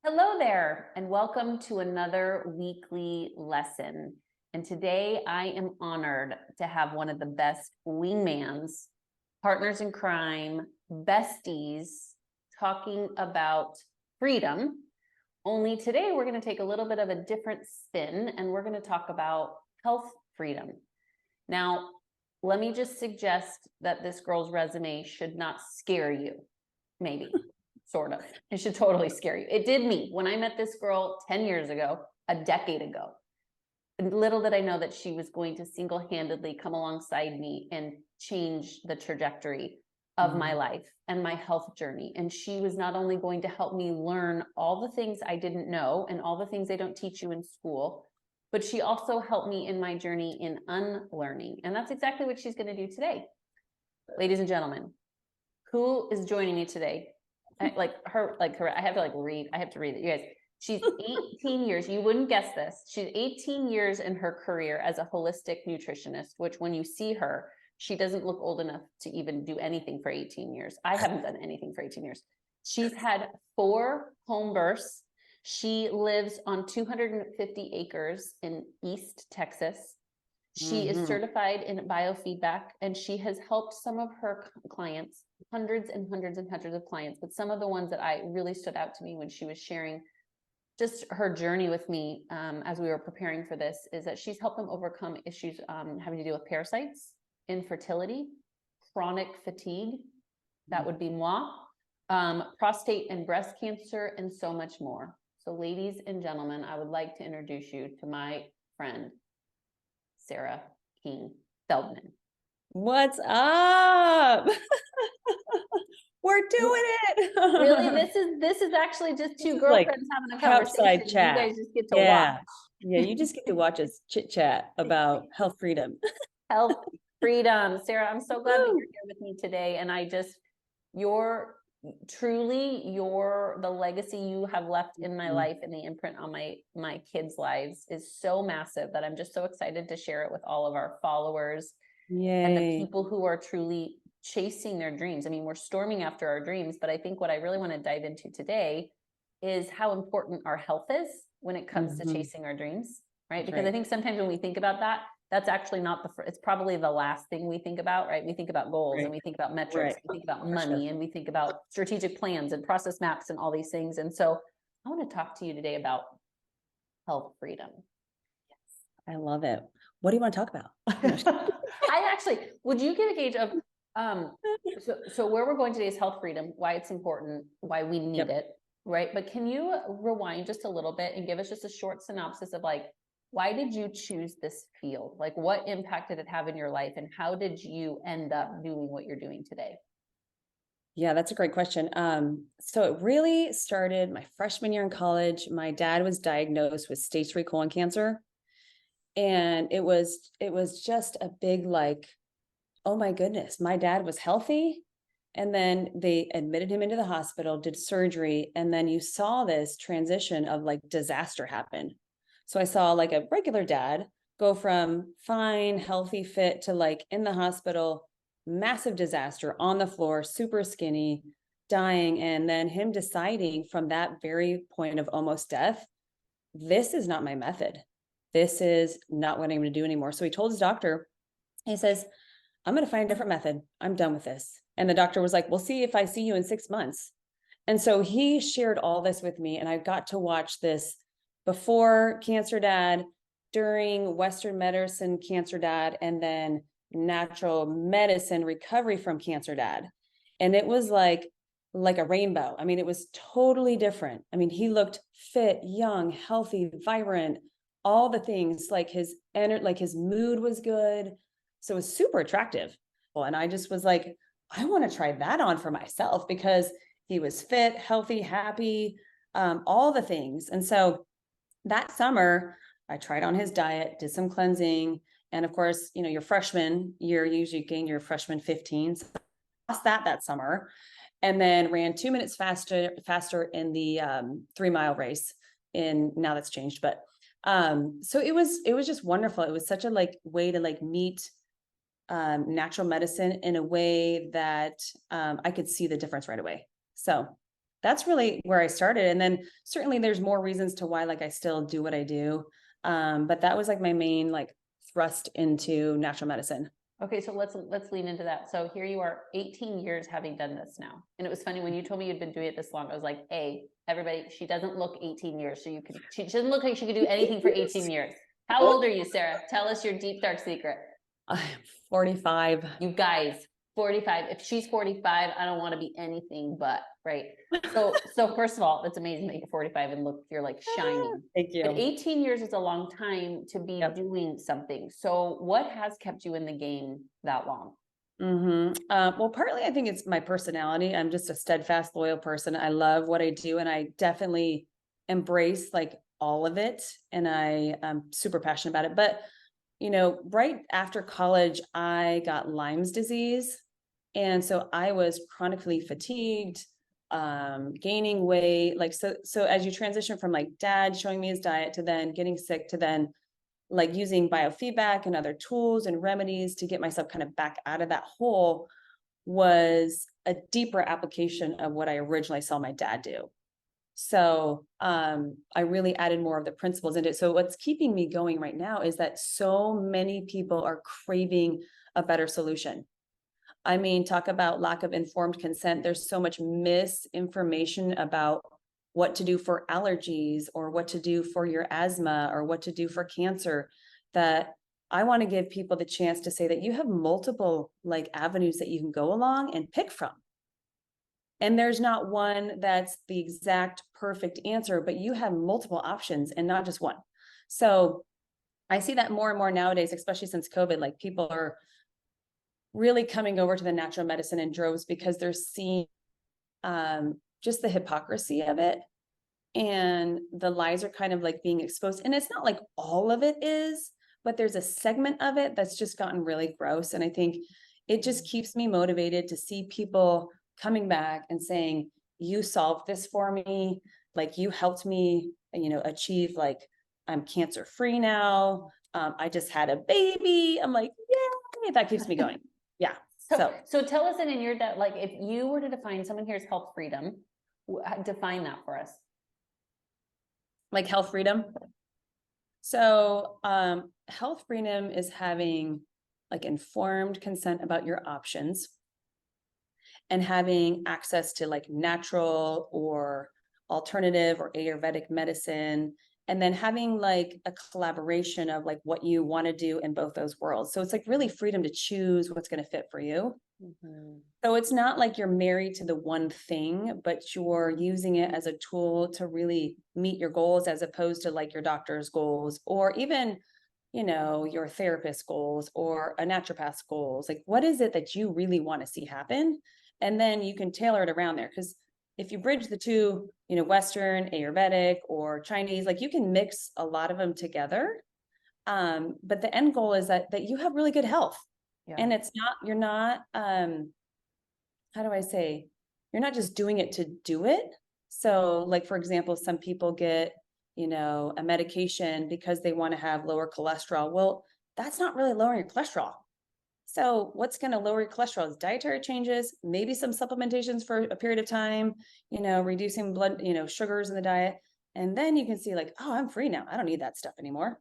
Hello there, and welcome to another weekly lesson. And today I am honored to have one of the best wingmans, partners in crime, besties, talking about freedom. Only today we're going to take a little bit of a different spin and we're going to talk about health freedom. Now, let me just suggest that this girl's resume should not scare you, maybe. Sort of. It should totally scare you. It did me when I met this girl 10 years ago, a decade ago. And little did I know that she was going to single-handedly come alongside me and change the trajectory of my life and my health journey. And she was not only going to help me learn all the things I didn't know and all the things they don't teach you in school, but she also helped me in my journey in unlearning. And that's exactly what she's going to do today. Ladies and gentlemen, who is joining me today? I have to read it, you guys. She's 18 years. You wouldn't guess this. She's 18 years in her career as a holistic nutritionist, which when you see her, she doesn't look old enough to even do anything for 18 years. I haven't done anything for 18 years. She's had 4 home births. She lives on 250 acres in East Texas. She is certified in biofeedback, and she has helped some of her clients, hundreds and hundreds and hundreds of clients, but some of the ones that I really stood out to me when she was sharing just her journey with me as we were preparing for this is that she's helped them overcome issues having to do with parasites, infertility, chronic fatigue, that would be moi, prostate and breast cancer, and so much more. So ladies and gentlemen, I would like to introduce you to my friend, Sarah King Feldman. What's up? We're doing it. Really, this is actually just two girlfriends having a conversation. Chat. You guys just get to watch. Yeah, you just get to watch us chit chat about health freedom. Health freedom. Sarah, I'm so glad that you're here with me today. And you're the legacy you have left in my life and the imprint on my kids' lives is so massive that I'm just so excited to share it with all of our followers. Yay. And the people who are truly chasing their dreams. I mean, we're storming after our dreams, but I think what I really want to dive into today is how important our health is when it comes to chasing our dreams, right? That's because right. I think sometimes when we think about that, that's actually not it's probably the last thing we think about, right? We think about goals and we think about metrics, we think about money, and we think about strategic plans and process maps and all these things. And so I want to talk to you today about health freedom. Yes, I love it. What do you want to talk about? Would you give a gauge of so where we're going today is health freedom, why it's important, why we need it, right? But can you rewind just a little bit and give us just a short synopsis of why did you choose this field? Like, what impact did it have in your life, and how did you end up doing what you're doing today? Yeah, that's a great question. So it really started my freshman year in college. My dad was diagnosed with stage 3 colon cancer. And it was just a big, oh my goodness, my dad was healthy. And then they admitted him into the hospital, did surgery. And then you saw this transition of disaster happen. So I saw a regular dad go from fine, healthy, fit to in the hospital, massive disaster on the floor, super skinny, dying. And then him deciding from that very point of almost death, this is not my method. This is not what I'm going to do anymore. So he told his doctor, he says, I'm going to find a different method. I'm done with this. And the doctor was like, we'll see if I see you in 6 months. And so he shared all this with me, and I got to watch this before cancer dad, during Western medicine cancer dad, and then natural medicine recovery from cancer dad. And it was like a rainbow. I mean, it was totally different. I mean, he looked fit, young, healthy, vibrant, all the things, his mood was good. So it was super attractive. Well, and I just was like, I want to try that on for myself, because he was fit, healthy, happy, all the things. And so that summer I tried on his diet, did some cleansing. And of course, your freshman year, you usually gain your freshman 15. So I lost that summer, and then ran 2 minutes faster in the 3-mile race. Now that's changed, but so it was just wonderful. It was such a way to meet natural medicine in a way that I could see the difference right away. So that's really where I started. And then certainly there's more reasons to why, like, I still do what I do. But that was like my main, like, thrust into natural medicine. Okay, so let's lean into that. So here you are, 18 years having done this now. And it was funny when you told me you'd been doing it this long. I was like, hey, everybody, she doesn't look 18 years. So she doesn't look like she could do anything for 18 years. How old are you, Sarah? Tell us your deep, dark secret. I'm 45. You guys, 45. If she's 45, I don't want to be anything but, right? So first of all, it's amazing that you're 45 and look, you're like shining. Thank you. But 18 years is a long time to be doing something. So what has kept you in the game that long? Well, partly I think it's my personality. I'm just a steadfast, loyal person. I love what I do, and I definitely embrace like all of it. And I'm super passionate about it. But right after college, I got Lyme's disease. And so I was chronically fatigued, gaining weight. Like, so as you transition from like dad showing me his diet to then getting sick to then like using biofeedback and other tools and remedies to get myself kind of back out of that hole, was a deeper application of what I originally saw my dad do. So I really added more of the principles into it. So what's keeping me going right now is that so many people are craving a better solution. I mean, talk about lack of informed consent. There's so much misinformation about what to do for allergies or what to do for your asthma or what to do for cancer, that I want to give people the chance to say that you have multiple like avenues that you can go along and pick from. And there's not one that's the exact perfect answer, but you have multiple options and not just one. So I see that more and more nowadays, especially since COVID, like people are really coming over to the natural medicine in droves because they're seeing just the hypocrisy of it. And the lies are kind of like being exposed. And it's not like all of it is, but there's a segment of it that's just gotten really gross. And I think it just keeps me motivated to see people coming back and saying, you solved this for me. Like you helped me, achieve, like, I'm cancer free now. I just had a baby. I'm like, yeah, that keeps me going. Yeah. So tell us, in your that, like, if you were to define someone here's health freedom, define that for us. Like health freedom. So health freedom is having like informed consent about your options and having access to like natural or alternative or Ayurvedic medicine, and then having like a collaboration of like what you want to do in both those worlds. So it's like really freedom to choose what's going to fit for you. So it's not like you're married to the one thing, but you're using it as a tool to really meet your goals, as opposed to like your doctor's goals, or even, your therapist's goals or a naturopath's goals. Like, what is it that you really want to see happen? And then you can tailor it around there. Because if you bridge the two, Western, Ayurvedic, or Chinese, like you can mix a lot of them together. But the end goal is that you have really good health. Yeah. And you're not, how do I say, you're not just doing it to do it. So like, for example, some people get, a medication because they want to have lower cholesterol. Well, that's not really lowering your cholesterol. So what's going to lower your cholesterol is dietary changes, maybe some supplementations for a period of time, reducing blood, sugars in the diet. And then you can see like, oh, I'm free now. I don't need that stuff anymore.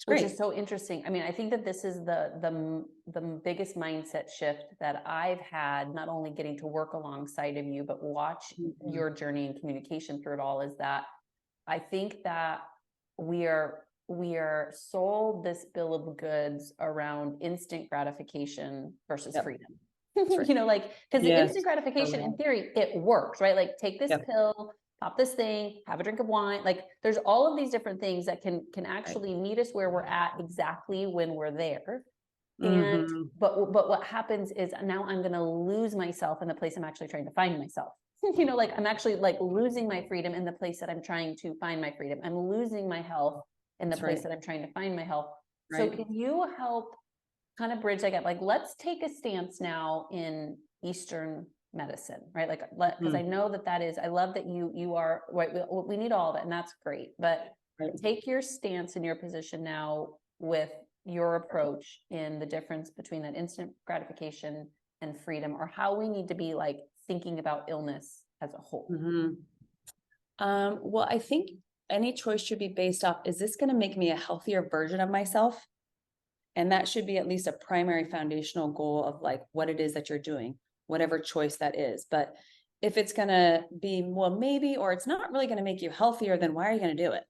Which is so interesting. I mean, I think that this is the biggest mindset shift that I've had, not only getting to work alongside of you, but watch your journey and communication through it all, is that I think that we are sold this bill of goods around instant gratification versus freedom. Right. Because the instant gratification, in theory, it works, right? Like, take this pill, pop this thing, have a drink of wine. Like, there's all of these different things that can actually meet us where we're at exactly when we're there. And but what happens is now I'm going to lose myself in the place I'm actually trying to find myself. Like, I'm actually like losing my freedom in the place that I'm trying to find my freedom. I'm losing my health in the place that I'm trying to find my health. So can you help kind of bridge that gap? Like, let's take a stance now in Eastern medicine, right? Like, because I know that is, I love that you are right. We need all of it, and that's great. But take your stance in your position now with your approach in the difference between that instant gratification and freedom, or how we need to be like thinking about illness as a whole. Well, I think any choice should be based off, is this going to make me a healthier version of myself? And that should be at least a primary foundational goal of like what it is that you're doing, whatever choice that is. But if it's going to be, well, maybe, or it's not really going to make you healthier, then why are you going to do it?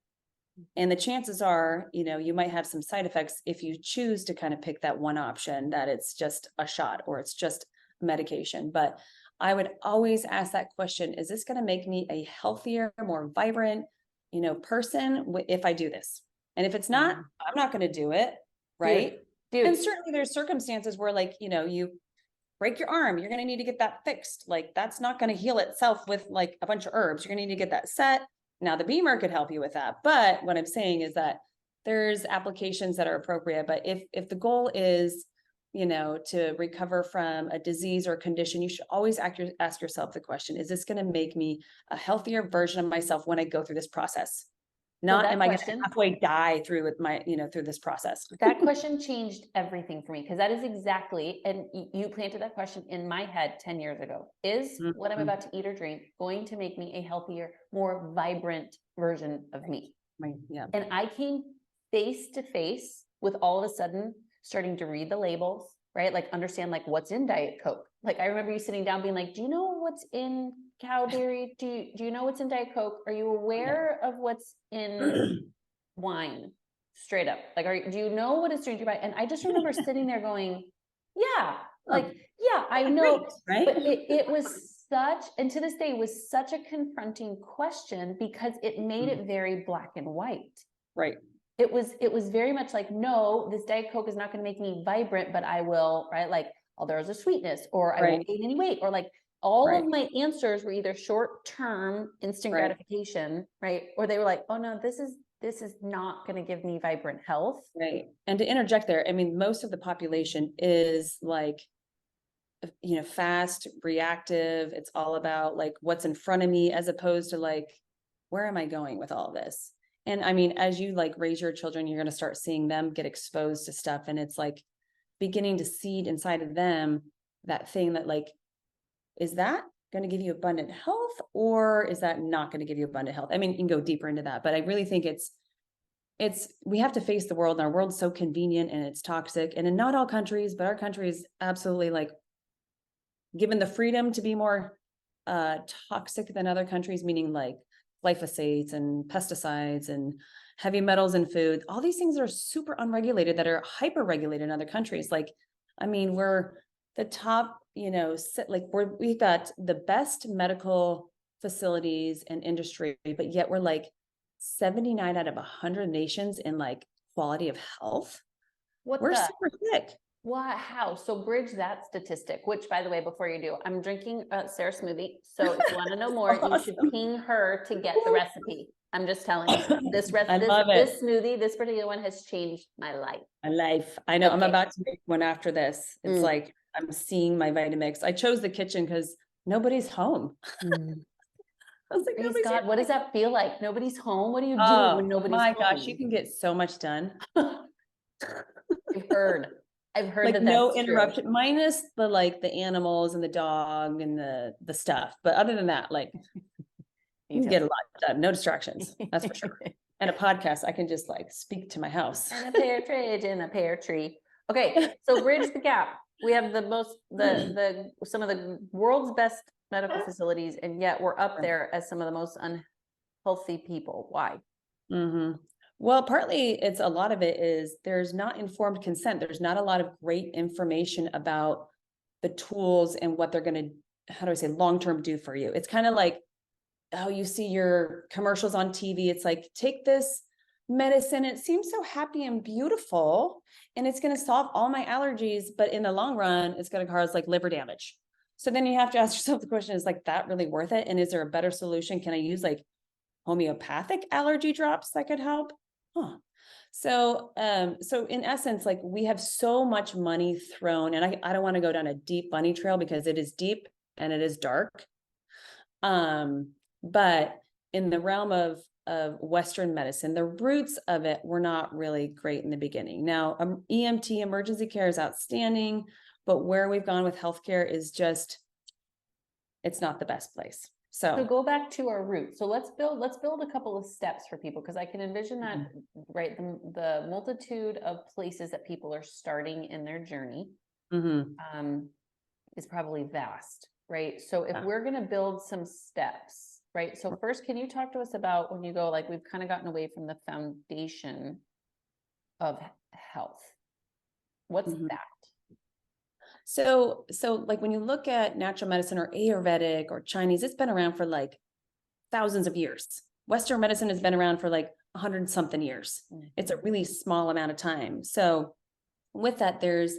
And the chances are, you might have some side effects if you choose to kind of pick that one option, that it's just a shot or it's just medication. But I would always ask that question, is this going to make me a healthier, more vibrant, person if I do this? And if it's not, I'm not going to do it. Right. Dude. And certainly there's circumstances where like, you break your arm, you're going to need to get that fixed. Like that's not going to heal itself with like a bunch of herbs. You're going to need to get that set. Now the Beamer could help you with that. But what I'm saying is that there's applications that are appropriate. But if the goal is, to recover from a disease or condition, you should always ask yourself the question, is this going to make me a healthier version of myself when I go through this process? Not am I going to halfway die through with my, through this process? That question changed everything for me, because that is exactly, and you planted that question in my head 10 years ago. Is what I'm about to eat or drink going to make me a healthier, more vibrant version of me? Right. Yeah. And I came face to face with all of a sudden starting to read the labels, right? Like understand like what's in Diet Coke. Like I remember you sitting down being like, do you know what's in cow dairy? Do you know what's in Diet Coke? Are you aware of what's in wine? Straight up. Like, do you know what it's doing to your body? And I just remember sitting there going, yeah, like, yeah, I know. Right. But it was such, and to this day, was such a confronting question because it made it very black and white. Right. It was very much like, no, this Diet Coke is not going to make me vibrant, but I will, right? Like, oh, there's a sweetness, or I won't gain any weight, or like all of my answers were either short-term instant gratification, right? Or they were like, oh no, this is not going to give me vibrant health. Right. And to interject there, I mean, most of the population is like, fast, reactive. It's all about like what's in front of me, as opposed to like, where am I going with all this? And I mean, as you like raise your children, you're going to start seeing them get exposed to stuff. And it's like beginning to seed inside of them that thing that like, is that going to give you abundant health, or is that not going to give you abundant health? I mean, you can go deeper into that, but I really think we have to face the world, and our world's so convenient and it's toxic. And in not all countries, but our country is absolutely like given the freedom to be more toxic than other countries, meaning like glyphosates and pesticides and heavy metals in food. All these things are super unregulated that are hyper regulated in other countries. Like, I mean, we're the top, we've got the best medical facilities and industry, but yet we're like 79 out of 100 nations in like quality of health. We're super sick. What? How? So bridge that statistic, which by the way, before you do, I'm drinking Sarah's smoothie. So if you want to know more, you should ping her to get the recipe. I'm just telling you, this smoothie, this particular one has changed my life. I know. Okay. I'm about to make one after this. It's like, I'm seeing my Vitamix. I chose the kitchen because nobody's home. I was like, praise God, what does that feel like? Nobody's home. What do you do when nobody's home? My gosh, you can get so much done. I've heard like that no interruption, true. Minus the animals and the dog and the stuff. But other than that, like you can get a lot done. No distractions. That's for sure. And a podcast, I can just like speak to my house. And a partridge in a pear tree. Okay, so bridge the gap. We have some of the world's best medical facilities, and yet we're up there as some of the most unhealthy people. Why? Mm-hmm. Well, partly a lot of it is there's not informed consent. There's not a lot of great information about the tools and what they're going to, long-term do for you. It's kind of like, oh, you see your commercials on TV. It's like, take this medicine. It seems so happy and beautiful, and it's going to solve all my allergies. But in the long run, it's going to cause like liver damage. So then you have to ask yourself the question, is like that really worth it? And is there a better solution? Can I use like homeopathic allergy drops that could help? So in essence, like we have so much money thrown, and I don't want to go down a deep bunny trail because it is deep and it is dark. But in the realm of Western medicine, the roots of it were not really great in the beginning. Now, EMT, emergency care, is outstanding, but where we've gone with healthcare is just, it's not the best place. So go back to our root. So let's build a couple of steps for people, because I can envision that, right? The multitude of places that people are starting in their journey is probably vast, right? So if we're going to build some steps, right? So first, can you talk to us about when you go, like, we've kind of gotten away from the foundation of health. What's that? So like when you look at natural medicine or Ayurvedic or Chinese, it's been around for like thousands of years. Western medicine has been around for like 100 something years. It's a really small amount of time. So with that, there's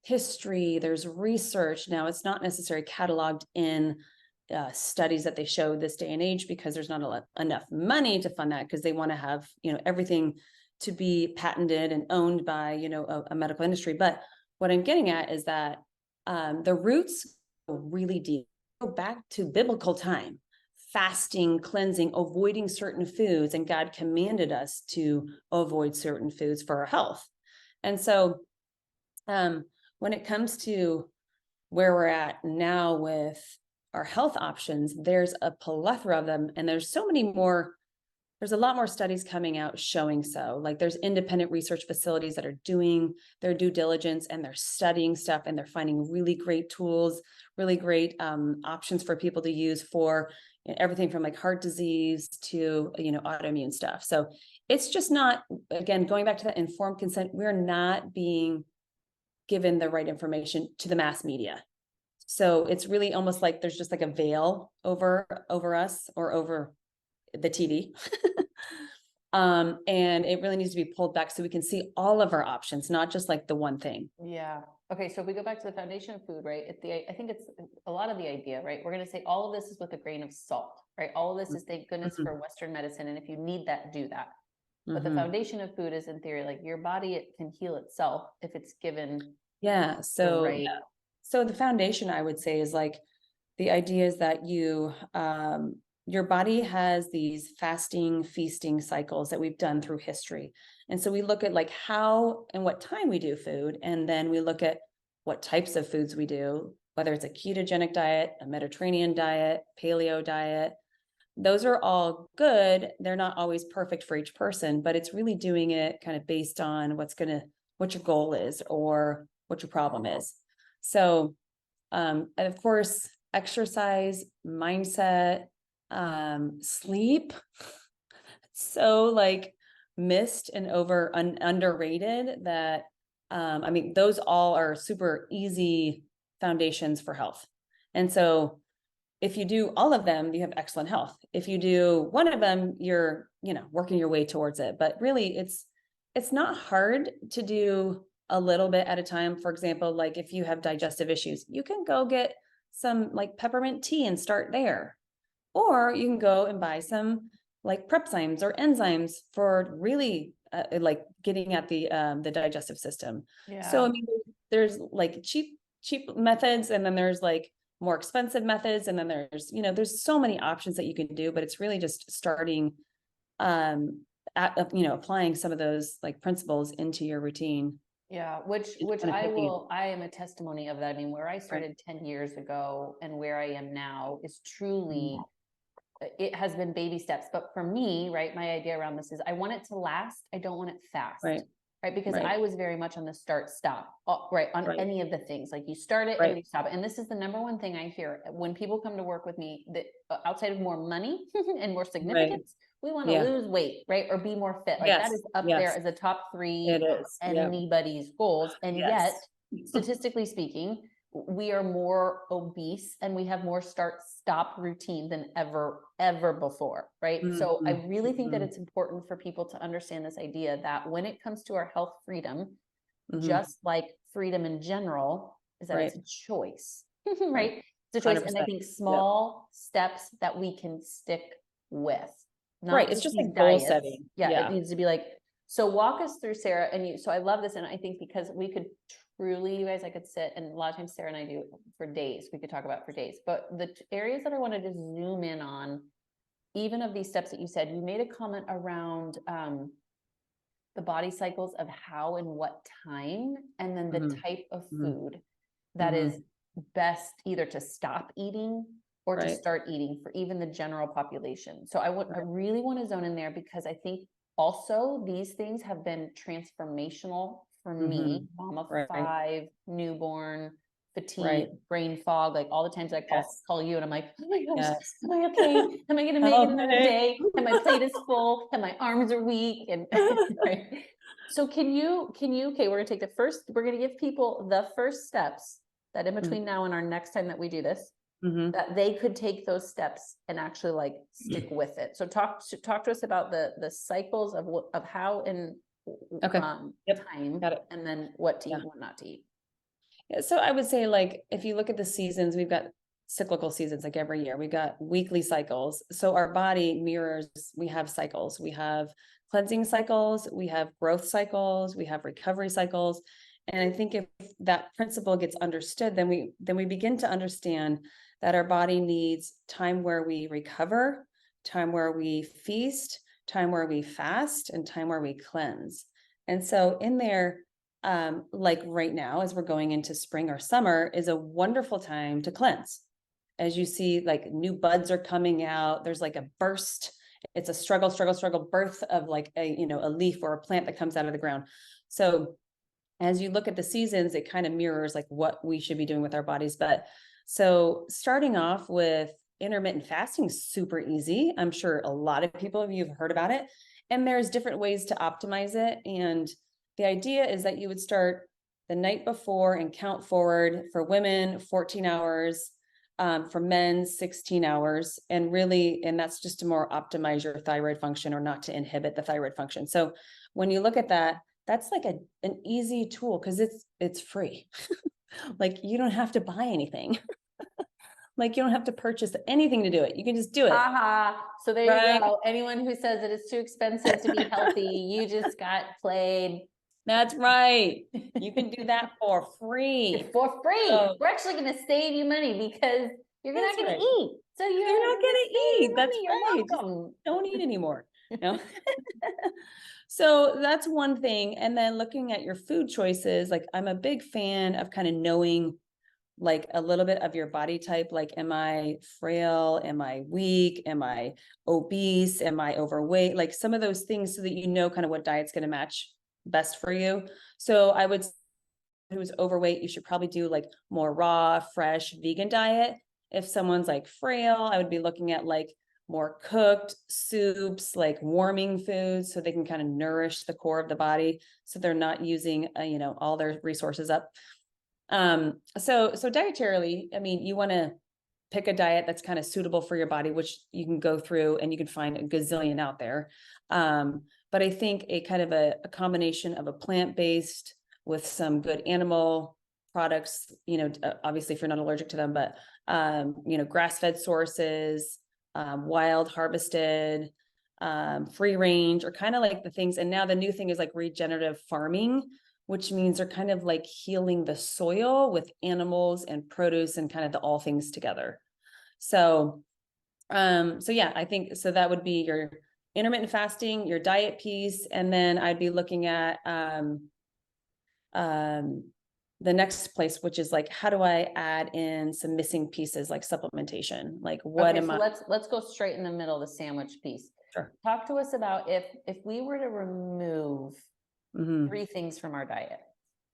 history, there's research. Now it's not necessarily cataloged in studies that they show this day and age, because there's not enough money to fund that, because they want to have, everything to be patented and owned by, a medical industry. But what I'm getting at is that the roots go really deep, go back to biblical time, fasting, cleansing, avoiding certain foods. And God commanded us to avoid certain foods for our health. And so when it comes to where we're at now with our health options, there's a plethora of them. And there's so many more. There's a lot more studies coming out showing so. Like there's independent research facilities that are doing their due diligence, and they're studying stuff, and they're finding really great tools, really great options for people to use for everything from like heart disease to, autoimmune stuff. So it's just not, again, going back to that informed consent, we're not being given the right information to the mass media. So it's really almost like there's just like a veil over us or over the TV. And it really needs to be pulled back so we can see all of our options, not just like the one thing. Yeah. Okay. So if we go back to the foundation of food, right? I think it's a lot of the idea, right? We're going to say all of this is with a grain of salt, right? All of this is, thank goodness for Western medicine. And if you need that, do that. But the foundation of food is, in theory, like your body, it can heal itself if it's given. Yeah. So, right. So the foundation, I would say, is like the idea is that your body has these fasting, feasting cycles that we've done through history. And so we look at like how and what time we do food. And then we look at what types of foods we do, whether it's a ketogenic diet, a Mediterranean diet, paleo diet. Those are all good. They're not always perfect for each person, but it's really doing it kind of based on what your goal is or what your problem is. So, and of course, exercise, mindset, sleep, so like missed and underrated that, those all are super easy foundations for health. And so if you do all of them, you have excellent health. If you do one of them, you're, working your way towards it. But really it's not hard to do a little bit at a time. For example, like if you have digestive issues, you can go get some like peppermint tea and start there. Or you can go and buy some like prepzymes or enzymes for really like getting at the digestive system. Yeah. So there's like cheap methods, and then there's like more expensive methods, and then there's so many options that you can do. But it's really just starting applying some of those like principles into your routine. Yeah, which I am a testimony of that. I mean, where I started 10 years ago and where I am now is truly, it has been baby steps. But for me, right, my idea around this is I want it to last. I don't want it fast. Right. Because I was very much on the start stop, right, on any of the things. Like you start it and you stop it. And this is the number one thing I hear when people come to work with me, that outside of more money and more significance, we want to lose weight, right? Or be more fit. Like that is up there as a top 3 of anybody's goals. And yet, statistically speaking, we are more obese and we have more start-stop routine than ever before, right? So I really think that it's important for people to understand this idea that when it comes to our health freedom, just like freedom in general, is that it's a choice, right? It's a choice. 100%. And I think small steps that we can stick with. It's just like goal setting. Yeah, it needs to be like, so walk us through, Sarah, so I love this. And I think because we could truly, you guys, I could sit, and a lot of times Sarah and I do for days, we could talk about for days, but the areas that I wanted to zoom in on, even of these steps that you said, you made a comment around the body cycles of how and what time, and then the type of food that is best either to stop eating or to Right. start eating for even the general population. So I really want to zone in there because I think also these things have been transformational for me, mom of Right. 5, newborn, fatigue, Right. brain fog, like all the times I Yes. call you and I'm like, oh my gosh, Yes. am I okay? Am I going to make it another Okay. day? And my plate is full and my arms are weak. And right. So okay, we're going to take we're going to give people the first steps that in between now and our next time that we do this, Mm-hmm. that they could take those steps and actually like stick with it. So talk to us about the cycles of how and Okay. Yep. time, Got it. and then what to Yeah. eat, what not to eat. Yeah, so I would say, like, if you look at the seasons, we've got cyclical seasons, like every year, we've got weekly cycles. So our body mirrors, we have cycles. We have cleansing cycles, we have growth cycles, we have recovery cycles. And I think if that principle gets understood, then we begin to understand that our body needs time where we recover, time where we feast, time where we fast, and time where we cleanse. And so in there, like right now, as we're going into spring or summer, is a wonderful time to cleanse. As you see, like new buds are coming out, there's like a burst. It's a struggle birth of like a leaf or a plant that comes out of the ground. So as you look at the seasons, it kind of mirrors like what we should be doing with our bodies. But so starting off with intermittent fasting is super easy. I'm sure a lot of people of you have heard about it. And there's different ways to optimize it. And the idea is that you would start the night before and count forward for women, 14 hours, for men, 16 hours. And really, and that's just to more optimize your thyroid function or not to inhibit the thyroid function. So when you look at that, that's like an easy tool because it's free. Like you don't have to buy anything. Like you don't have to purchase anything to do it. You can just do it. So there you Right. go. Anyone who says that it's too expensive to be healthy, you just got played. That's right. You can do that for free. For free. So We're actually going to save you money because you're not that's going to right. eat. So You're not gonna gonna save eat. That's money. right. You're Just welcome. don't eat anymore. No. So that's one thing. And then looking at your food choices, like I'm a big fan of kind of knowing like a little bit of your body type. Like, am I frail? Am I weak? Am I obese? Am I overweight? Like some of those things so that you know kind of what diet's going to match best for you. So I would say who's overweight, you should probably do like more raw, fresh, vegan diet. If someone's like frail, I would be looking at like more cooked soups, like warming foods, so they can kind of nourish the core of the body, so they're not using all their resources up. So dietarily, I mean, you want to pick a diet that's kind of suitable for your body, which you can go through and you can find a gazillion out there. But I think a kind of a combination of a plant-based with some good animal products, obviously if you're not allergic to them, but grass-fed sources, wild harvested, free range, or kind of like the things. And now the new thing is like regenerative farming, which means they're kind of like healing the soil with animals and produce and kind of the all things together. So yeah, I think so that would be your intermittent fasting, your diet piece, and then I'd be looking at the next place, which is like, how do I add in some missing pieces like supplementation? Like what am I? Let's go straight in the middle of the sandwich piece. Sure. Talk to us about if we were to remove 3 things from our diet.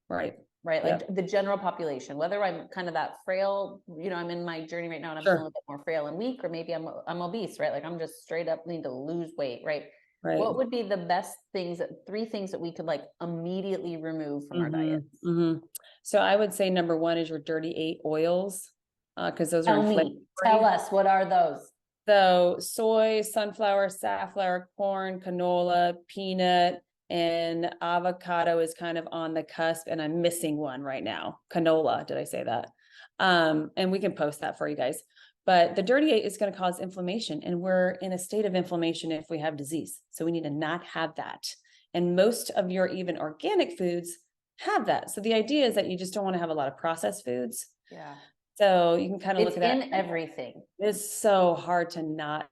Right. Like yep. The general population, whether I'm kind of that frail, I'm in my journey right now and I'm feeling a bit more frail and weak, or maybe I'm obese, right? Like I'm just straight up need to lose weight, right? Right. What would be the best things 3 things that we could like immediately remove from our diets? So I would say number 1 is your dirty 8 oils, because those are inflammatory. Tell us, what are those? So soy, sunflower, safflower, corn, canola, peanut, and avocado is kind of on the cusp, and I'm missing one right now. Canola, did I say that? And we can post that for you guys. But the dirty 8 is going to cause inflammation, and we're in a state of inflammation if we have disease. So we need to not have that. And most of your even organic foods have that. So the idea is that you just don't want to have a lot of processed foods. Yeah. So you can kind of look at that. It's in everything. It's so hard to not,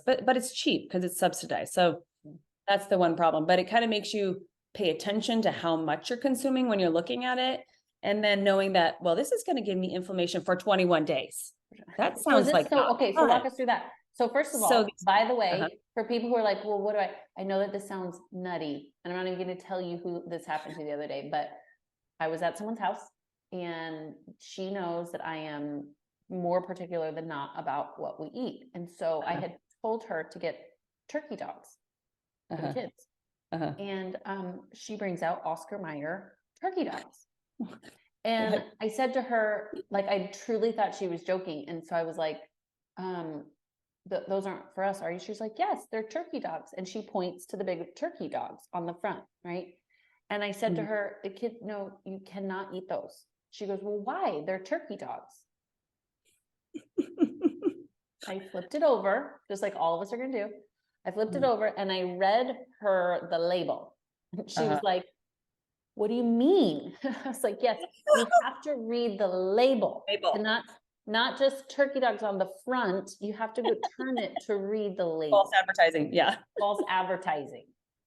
but it's cheap because it's subsidized. So that's the one problem. But it kind of makes you pay attention to how much you're consuming when you're looking at it. And then knowing that, well, this is going to give me inflammation for 21 days. That So is sounds this like so, not okay, so fun. walk us through that. So first of So all, by the way, uh-huh. for people who are like, well, what do I know that this sounds nutty, and I'm not even going to tell you who this happened to the other day, but I was at someone's house and she knows that I am more particular than not about what we eat. And so I had told her to get turkey dogs for the kids. And she brings out Oscar Mayer turkey dogs. And I said to her, like, I truly thought she was joking. And so I was like, those aren't for us, are you? She's like, yes, they're turkey dogs. And she points to the big turkey dogs on the front, right? And I said to her, the kid, no, you cannot eat those. She goes, well, why? They're turkey dogs. I flipped it over, just like all of us are going to do. I flipped it over and I read her the label. She was like, what do you mean? I was like, yes, you have to read the label. And not just turkey dogs on the front. You have to go turn it to read the label. False advertising. Yeah. False advertising.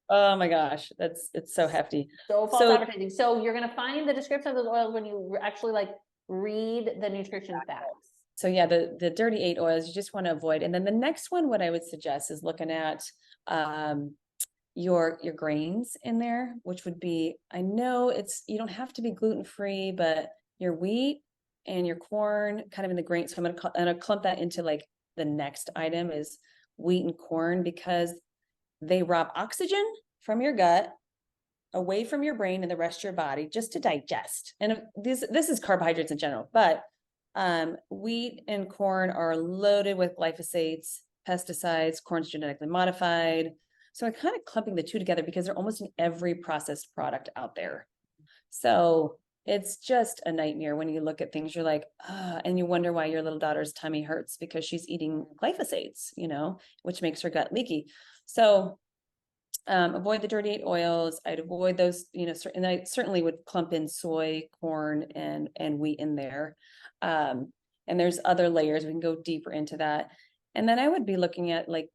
Oh my gosh. It's so hefty. So false advertising. So you're going to find the description of those oils when you actually like read the nutrition facts. So yeah, the dirty 8 oils you just want to avoid. And then the next one, what I would suggest is looking at your grains in there, which would be, I know you don't have to be gluten-free, but your wheat and your corn kind of in the grain. So I'm gonna clump that into like the next item is wheat and corn, because they rob oxygen from your gut away from your brain and the rest of your body just to digest. And this is carbohydrates in general, but wheat and corn are loaded with glyphosates, pesticides, corn's genetically modified. So I'm kind of clumping the two together because they're almost in every processed product out there. So it's just a nightmare when you look at things, you're like, and you wonder why your little daughter's tummy hurts because she's eating glyphosates, which makes her gut leaky. So avoid the dirty 8 oils. I'd avoid those, and I certainly would clump in soy, corn, and wheat in there. And there's other layers. We can go deeper into that. And then I would be looking at like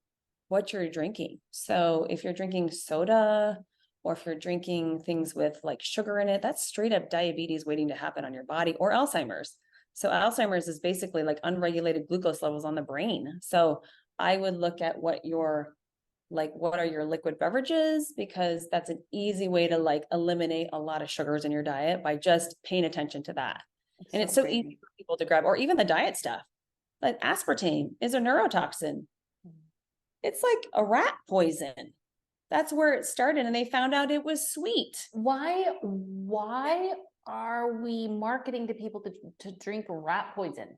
what you're drinking. So if you're drinking soda, or if you're drinking things with like sugar in it, that's straight up diabetes waiting to happen on your body, or Alzheimer's. So Alzheimer's is basically like unregulated glucose levels on the brain. So I would look at what are your liquid beverages, because that's an easy way to like eliminate a lot of sugars in your diet by just paying attention to that. And it's so easy for people to grab, or even the diet stuff. Like aspartame is a neurotoxin. It's like a rat poison. That's where it started, and they found out it was sweet. Why are we marketing to people to drink rat poison?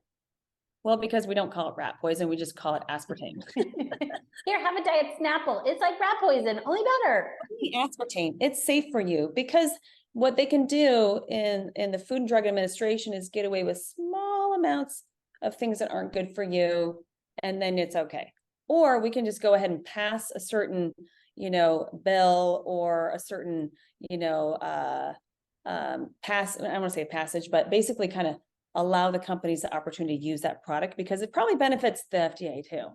Well, because we don't call it rat poison, we just call it aspartame. Here, have a diet Snapple. It's like rat poison, only better. Aspartame, it's safe for you, because what they can do in the Food and Drug Administration is get away with small amounts of things that aren't good for you, and then it's okay. Or we can just go ahead and pass a certain, bill, or a certain, I don't want to say passage, but basically kind of allow the companies the opportunity to use that product, because it probably benefits the FDA too,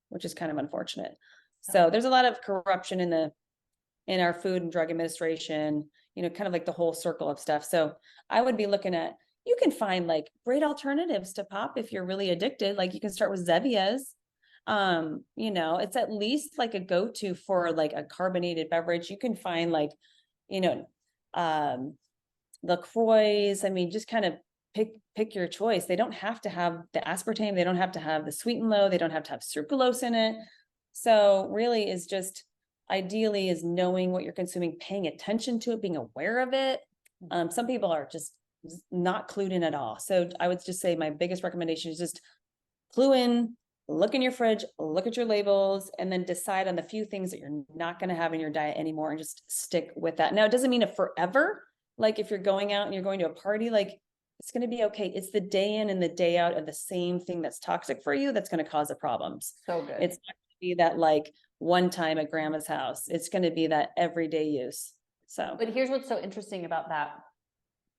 which is kind of unfortunate. So there's a lot of corruption in our Food and Drug Administration, kind of like the whole circle of stuff. So I would be looking at, you can find like great alternatives to pop if you're really addicted. Like you can start with Zevia's. It's at least like a go-to for like a carbonated beverage. You can find like, LaCroix. I mean, just kind of pick your choice. They don't have to have the aspartame. They don't have to have the sweet and low. They don't have to have sucralose in it. So really is just ideally is knowing what you're consuming, paying attention to it, being aware of it. Some people are just not clued in at all. So I would just say my biggest recommendation is just clue in, look in your fridge, look at your labels, and then decide on the few things that you're not going to have in your diet anymore and just stick with that. Now, it doesn't mean it forever. Like if you're going out and you're going to a party, like it's going to be okay. It's the day in and the day out of the same thing that's toxic for you that's going to cause the problems. So good. It's not going to be that like one time at grandma's house. It's going to be that everyday use. So, but here's what's so interesting about that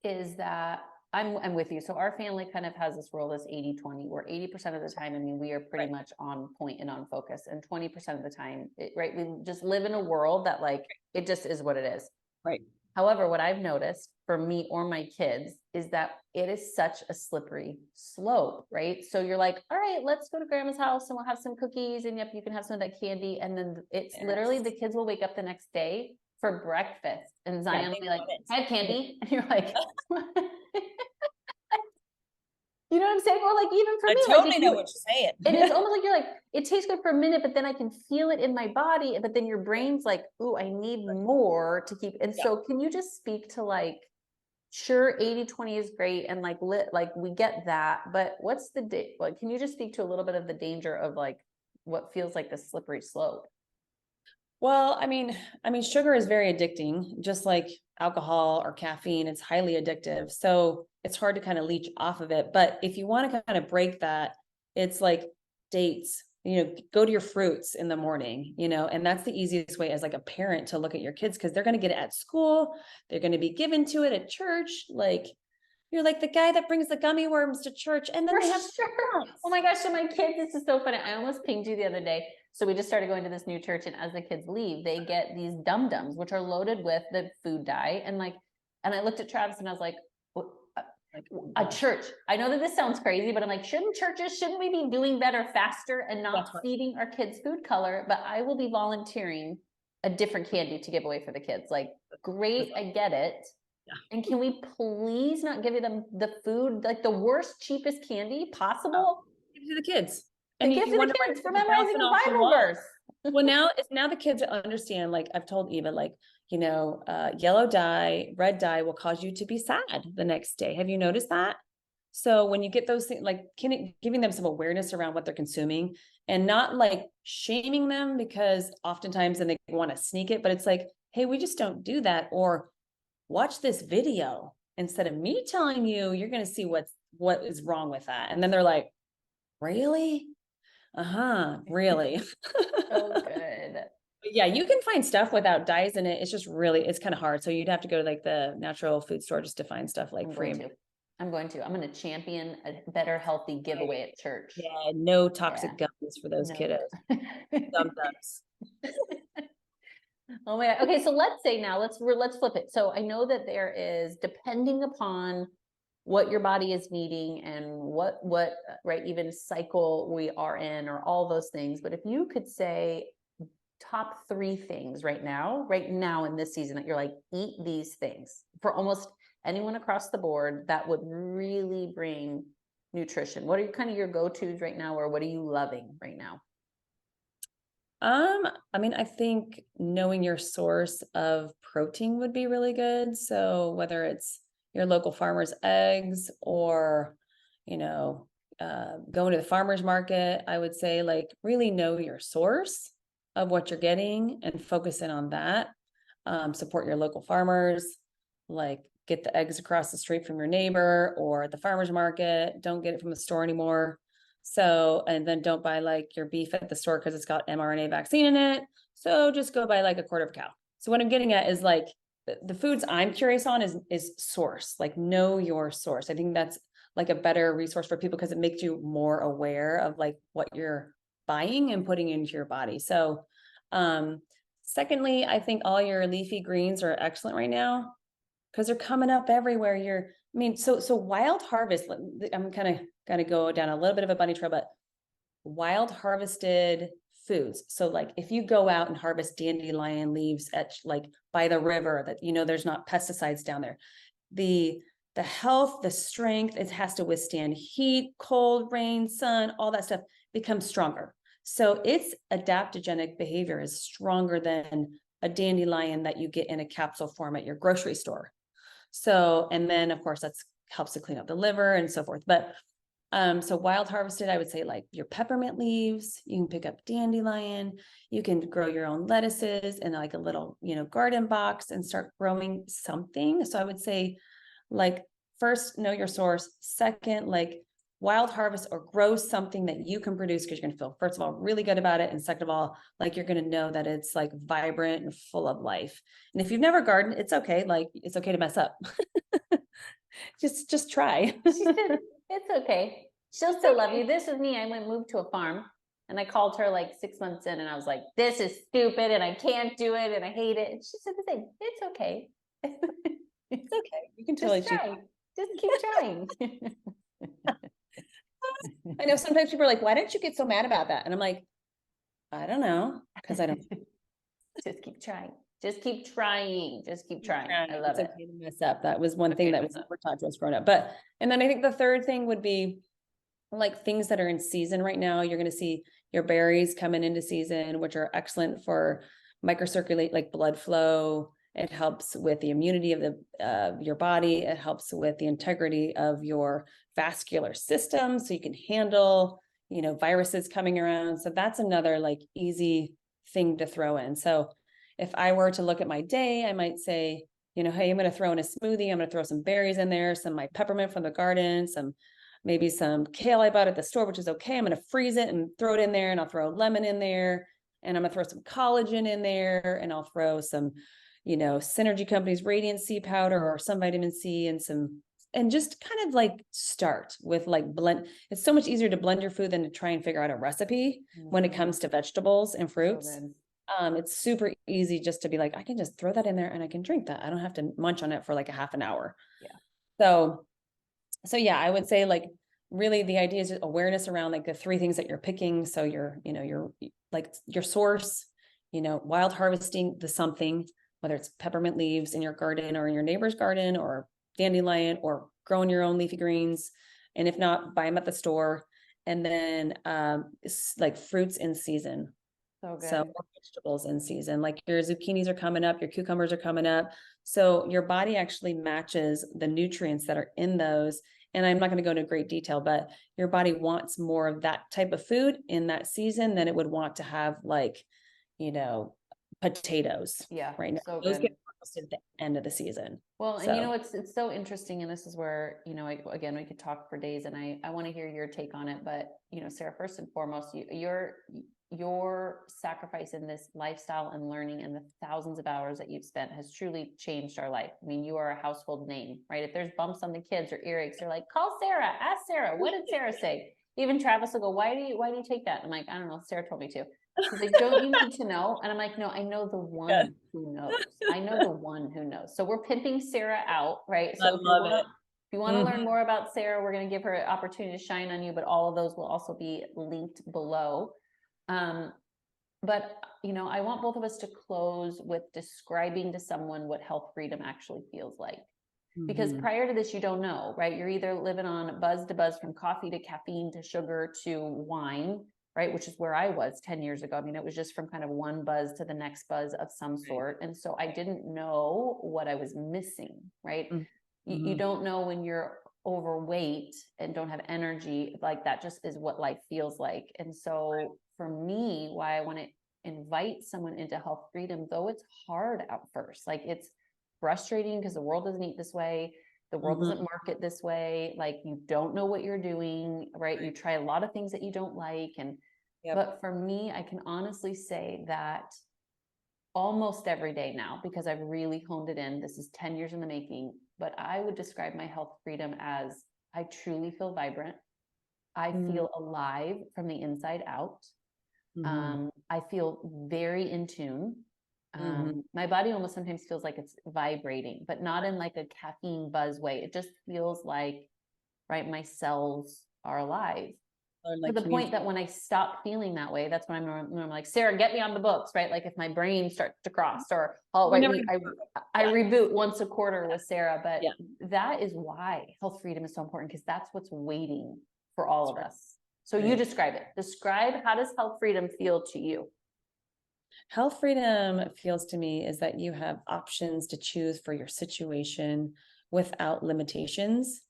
is that I'm with you. So our family kind of has this rule, this 80-20, where 80% of the time, we are pretty much on point and on focus, and 20% of the time, we just live in a world that like, it just is what it is. Right. However, what I've noticed for me or my kids is that it is such a slippery slope, right? So you're like, all right, let's go to grandma's house and we'll have some cookies. And yep, you can have some of that candy. And then it's literally the kids will wake up the next day for breakfast and Zion will be like, I have candy. And you're like, you know what I'm saying? Or like, even for I me, totally like know what you're saying. and it's almost like you're like, it tastes good for a minute, but then I can feel it in my body. But then your brain's like, ooh, I need more to keep. And so can you just speak to like, sure, 80-20 is great. And like, like we get that, but what's the, like, can you just speak to a little bit of the danger of like, what feels like the slippery slope? Well, sugar is very addicting, just like alcohol or caffeine. It's highly addictive. So it's hard to kind of leech off of it. But if you want to kind of break that, it's like dates, go to your fruits in the morning, and that's the easiest way as like a parent to look at your kids because they're going to get it at school. They're going to be given to it at church. Like, you're like the guy that brings the gummy worms to church and then For they have sure. Oh my gosh, so my kids, this is so funny. I almost pinged you the other day. So we just started going to this new church, and as the kids leave, they get these dum-dums, which are loaded with the food dye. And like, and I looked at Travis and I was like, a church. I know that this sounds crazy, but I'm like, shouldn't we be doing better faster and not feeding our kids food color? But I will be volunteering a different candy to give away for the kids. Like, great, I get it. Yeah. And can we please not give them the food, like the worst, cheapest candy possible? Give it to the kids. And give it to the kids for memorizing a Bible verse. Well, now the kids understand, like I've told Eva, like, yellow dye, red dye will cause you to be sad the next day. Have you noticed that? So when you get those things, like giving them some awareness around what they're consuming and not like shaming them because oftentimes then they want to sneak it, but it's like, hey, we just don't do that. Or watch this video instead of me telling you, you're going to see what is wrong with that. And then they're like, really? Really? So good. Yeah, you can find stuff without dyes in it. It's just really, it's kind of hard. So you'd have to go to like the natural food store just to find stuff like free. I'm going to champion a better healthy giveaway at church. Yeah, no toxic gummies for those kiddos. Dum-dums. Oh my God. Okay, so let's say now let's flip it. So I know that there is, depending upon what your body is needing and what right, even cycle we are in or all those things. But if you could say top 3 things right now in this season that you're like, eat these things for almost anyone across the board that would really bring nutrition. What are kind of your go-tos right now, or what are you loving right now? I think knowing your source of protein would be really good. So whether it's your local farmer's eggs or, going to the farmer's market, I would say like really know your source of what you're getting and focus in on that. Support your local farmers, like get the eggs across the street from your neighbor or the farmer's market. Don't get it from the store anymore. So, and then don't buy like your beef at the store because it's got mRNA vaccine in it. So just go buy like a quarter of a cow. So what I'm getting at is like the foods I'm curious on is source, like know your source. I think that's like a better resource for people because it makes you more aware of like what you're buying and putting into your body. So, secondly, I think all your leafy greens are excellent right now because they're coming up everywhere. So wild harvest, I'm kind of going to go down a little bit of a bunny trail, but wild harvested foods. So like if you go out and harvest dandelion leaves at like by the river that, there's not pesticides down there, the health, the strength, it has to withstand heat, cold, rain, sun, all that stuff becomes stronger. So its adaptogenic behavior is stronger than a dandelion that you get in a capsule form at your grocery store. So, and then of course that's helps to clean up the liver and so forth. But so wild harvested, I would say like your peppermint leaves, you can pick up dandelion, you can grow your own lettuces in like a little, garden box and start growing something. So I would say like first, know your source. Second, like wild harvest or grow something that you can produce because you're going to feel, first of all, really good about it. And second of all, like you're going to know that it's like vibrant and full of life. And if you've never gardened, it's okay. Like it's okay to mess up. just try. She said, it's okay. She'll still love you. This is me. I moved to a farm and I called her like 6 months in and I was like, this is stupid and I can't do it and I hate it. And she said the same, it's okay. It's okay. You can totally Just choose. try. Just keep trying. I know sometimes people are like, why don't you get so mad about that? And I'm like, I don't know, because I don't. Just keep trying. Just keep trying. Just keep trying. I love It's it. okay to mess up. That was one Okay thing to that mess was up. never taught to us growing up. But, and then I think the third thing would be like things that are in season right now. You're going to see your berries coming into season, which are excellent for microcirculate, like blood flow. It helps with the immunity of your body. It helps with the integrity of your vascular system, so you can handle, viruses coming around. So that's another like easy thing to throw in. So if I were to look at my day, I might say, hey, I'm going to throw in a smoothie. I'm going to throw some berries in there, some of my peppermint from the garden, maybe some kale I bought at the store, which is okay. I'm going to freeze it and throw it in there, and I'll throw lemon in there, and I'm going to throw some collagen in there, and I'll throw some, Synergy Company's Radiant C powder or some vitamin C and just kind of like start with like blend. It's so much easier to blend your food than to try and figure out a recipe when it comes to vegetables and fruits. It's super easy just to be like, I can just throw that in there and I can drink that. I don't have to munch on it for like a half an hour. Yeah. So yeah, I would say like really the idea is just awareness around like the three things that you're picking. So your like your source, wild harvesting the something, whether it's peppermint leaves in your garden or in your neighbor's garden or dandelion or growing your own leafy greens. And if not, buy them at the store. And then like fruits in season. So good. So vegetables in season, like your zucchinis are coming up, your cucumbers are coming up. So your body actually matches the nutrients that are in those. And I'm not going to go into great detail, but your body wants more of that type of food in that season than it would want to have like, potatoes. Yeah. Right now. So Those good. get harvested at the end of the season. Well, and it's so interesting, and this is where, again, we could talk for days, and I want to hear your take on it. But, Sarah, first and foremost, your sacrifice in this lifestyle and learning and the thousands of hours that you've spent has truly changed our life. I mean, you are a household name, right? If there's bumps on the kids or earaches, they're like, call Sarah, ask Sarah, what did Sarah say? Even Travis will go, why do you take that? I'm like, I don't know, Sarah told me to. He's like, don't you need to know? And I'm like, no, I know the one who knows. I know the one who knows. So we're pimping Sarah out, right? So if you want to learn more about Sarah, we're going to give her an opportunity to shine on you, but all of those will also be linked below. But I want both of us to close with describing to someone what health freedom actually feels like. Because prior to this, you don't know, right? You're either living on buzz to buzz, from coffee to caffeine to sugar to wine, right? Which is where I was 10 years ago. I mean, it was just from kind of one buzz to the next buzz of some sort. And so I didn't know what I was missing, right? You don't know when you're overweight and don't have energy, like that just is what life feels like. And so for me, why I want to invite someone into health freedom, though it's hard at first, like it's frustrating because the world doesn't eat this way. The world doesn't market this way. Like you don't know what you're doing, right? You try a lot of things that you don't like. But for me, I can honestly say that almost every day now, because I've really honed it in, this is 10 years in the making, but I would describe my health freedom as I truly feel vibrant. I feel alive from the inside out. I feel very in tune. My body almost sometimes feels like it's vibrating, but not in like a caffeine buzz way. It just feels like, right, my cells are alive. To the point that when I stop feeling that way, that's when I'm normally like, Sarah, get me on the books, right? Like if my brain starts to cross, or I reboot once a quarter with Sarah. But that is why health freedom is so important, because that's what's waiting for all of us. So you describe it. Describe, how does health freedom feel to you? Health freedom feels to me is that you have options to choose for your situation without limitations,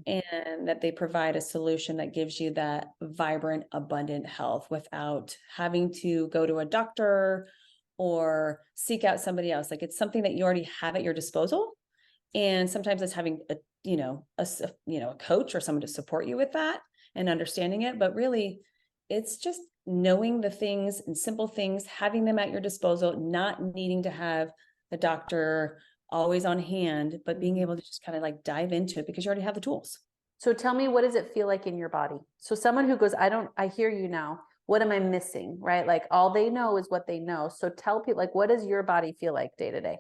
and that they provide a solution that gives you that vibrant, abundant health without having to go to a doctor or seek out somebody else. Like it's something that you already have at your disposal. And sometimes it's having a coach or someone to support you with that and understanding it. But really, it's just knowing the things and simple things, having them at your disposal, not needing to have the doctor always on hand, but being able to just kind of like dive into it because you already have the tools. So tell me, what does it feel like in your body? So someone who goes, I hear you now. What am I missing? Right? Like all they know is what they know. So tell people, like, what does your body feel like day to day?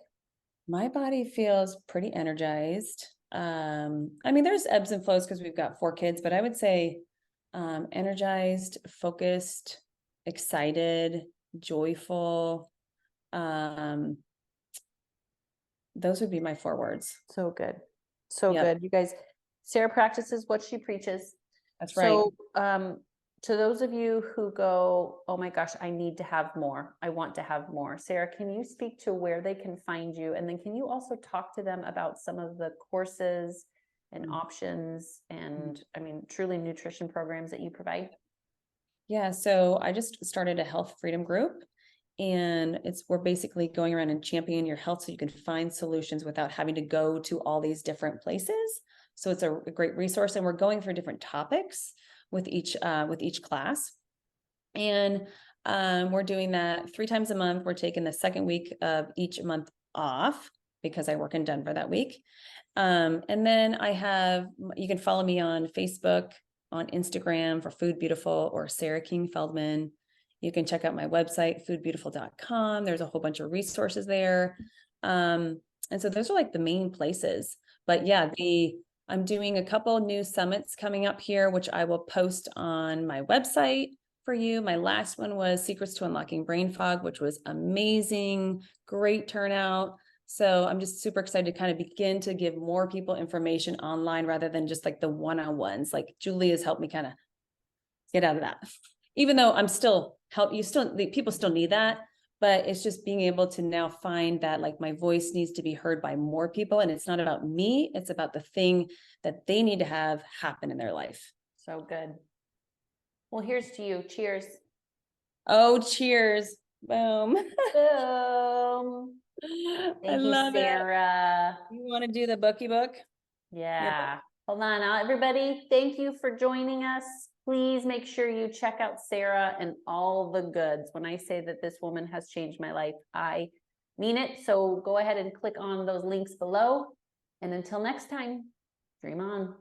My body feels pretty energized. I mean, there's ebbs and flows because we've got 4 kids, but I would say energized, focused, excited, joyful. Um, those would be my 4 words. So good. So Yep, good. You guys, Sarah practices what she preaches. that's right. So, to those of you who go, oh my gosh, I need to have more. I want to have more. Sarah, can you speak to where they can find you? And then can you also talk to them about some of the courses and options and, I mean, truly nutrition programs that you provide? Yeah, so I just started a health freedom group, and we're basically going around and championing your health so you can find solutions without having to go to all these different places. So it's a great resource, and we're going for different topics with each class. And we're doing that 3 times a month. We're taking the second week of each month off because I work in Denver that week. And then you can follow me on Facebook, on Instagram for Food Beautiful or Sarah King Feldman. You can check out my website, foodbeautiful.com. There's a whole bunch of resources there. And so those are like the main places. But yeah, I'm doing a couple new summits coming up here, which I will post on my website for you. My last one was Secrets to Unlocking Brain Fog, which was amazing, great turnout. So I'm just super excited to kind of begin to give more people information online rather than just like the one-on-ones. Like Julie has helped me kind of get out of that. Even though people still need that, but it's just being able to now find that like my voice needs to be heard by more people. And it's not about me, it's about the thing that they need to have happen in their life. So good. Well, here's to you. Cheers. Oh, cheers. Boom. Boom. I Thank you, love it. Sarah. You want to do the bookie book? Yeah. Hold on now, everybody. Thank you for joining us. Please make sure you check out Sarah and all the goods. When I say that this woman has changed my life, I mean it. So go ahead and click on those links below. And until next time, dream on.